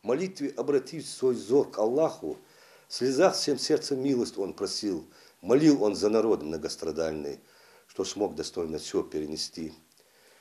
В молитве обратив свой взор к Аллаху, в слезах всем сердцем милость он просил, молил он за народ многострадальный, что смог достойно все перенести.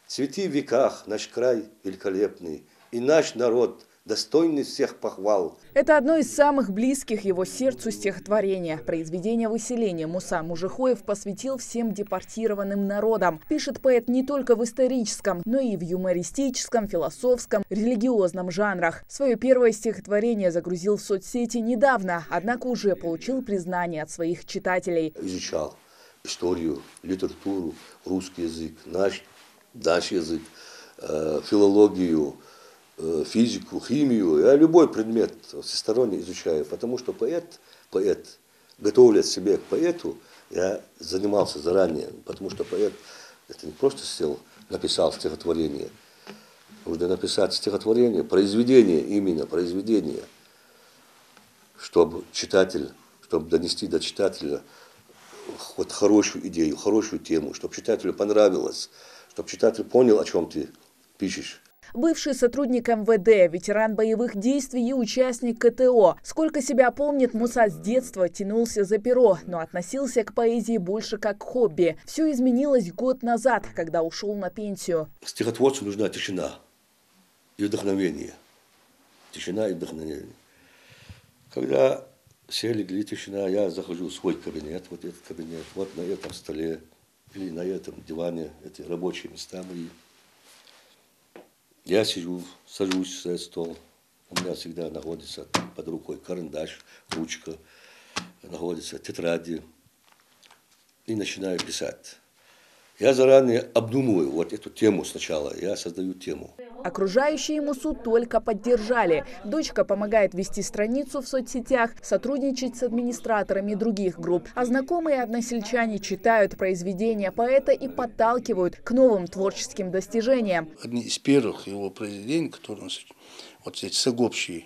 Цвети в веках наш край великолепный, и наш народ достойный всех похвал. Это одно из самых близких его сердцу стихотворения. Произведение «Выселение» Муса Мужихоев посвятил всем депортированным народам. Пишет поэт не только в историческом, но и в юмористическом, философском, религиозном жанрах. Свое первое стихотворение загрузил в соцсети недавно, однако уже получил признание от своих читателей. Изучал историю, литературу, русский язык, наш язык, филологию, физику, химию, я любой предмет всесторонне изучаю, потому что поэт, готовлясь себя к поэту, я занимался заранее, потому что поэт, это не просто сел, написал стихотворение, нужно написать стихотворение, произведение, именно произведение, чтобы читатель, чтобы донести до читателя вот хорошую идею, хорошую тему, чтобы читателю понравилось, чтобы читатель понял, о чем ты пишешь. Бывший сотрудник МВД, ветеран боевых действий и участник КТО. Сколько себя помнит, Муса с детства тянулся за перо, но относился к поэзии больше как к хобби. Все изменилось год назад, когда ушел на пенсию. Стихотворцу нужна тишина и вдохновение. Тишина и вдохновение. Когда все легли, тишина, я захожу в свой кабинет, вот этот кабинет, вот на этом столе или на этом диване, эти рабочие места мои. Я сижу, сажусь за стол, у меня всегда находится под рукой карандаш, ручка, находятся тетради, и начинаю писать. Я заранее обдумываю вот эту тему сначала, я создаю тему. Окружающие Мусу только поддержали. Дочка помогает вести страницу в соцсетях, сотрудничать с администраторами других групп. А знакомые односельчане читают произведения поэта и подталкивают к новым творческим достижениям. Одни из первых его произведений, которые вот эти сагопщи,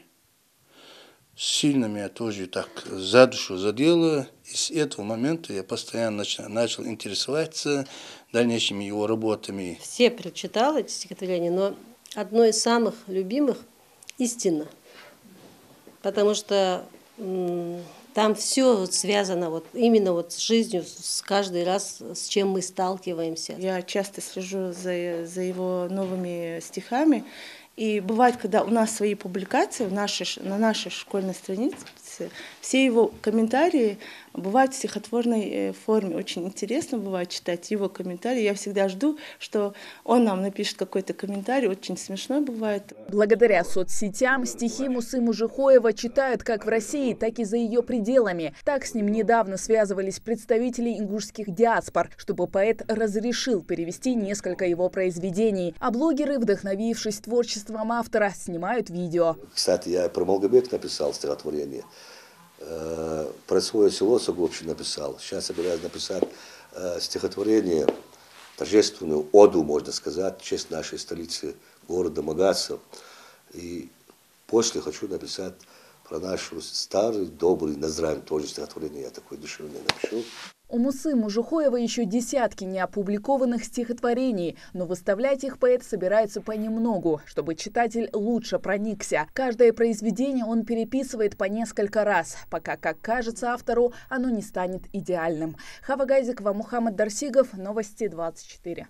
сильно меня тоже так за душу задело. И с этого момента я постоянно начал интересоваться дальнейшими его работами. Все прочитал эти стихотворения, но одно из самых любимых – «Истина». Потому что там все связано вот именно вот с жизнью, с каждый раз, с чем мы сталкиваемся. Я часто слежу за его новыми стихами. И бывает, когда у нас свои публикации на нашей школьной странице, все его комментарии бывают в стихотворной форме. Очень интересно бывает читать его комментарии. Я всегда жду, что он нам напишет какой-то комментарий. Очень смешной бывает. Благодаря соцсетям стихи Мусы Мужихоева читают как в России, так и за ее пределами. Так с ним недавно связывались представители ингушских диаспор, чтобы поэт разрешил перевести несколько его произведений. А блогеры, вдохновившись творчеством автора, снимают видео. Кстати, я про Молгобек написал стихотворение. Про свое село Сагопщи написал. Сейчас собираюсь написать стихотворение, торжественную оду, можно сказать, в честь нашей столицы, города Магаса. И после хочу написать про нашу старый, добрый Назрань, тоже стихотворение я такое душевное напишу. У Мусы Мужихоева еще десятки неопубликованных стихотворений, но выставлять их поэт собирается понемногу, чтобы читатель лучше проникся. Каждое произведение он переписывает по несколько раз, пока, как кажется автору, оно не станет идеальным. Хава Гайзикова, Мухаммад Дарсигов, Новости 24.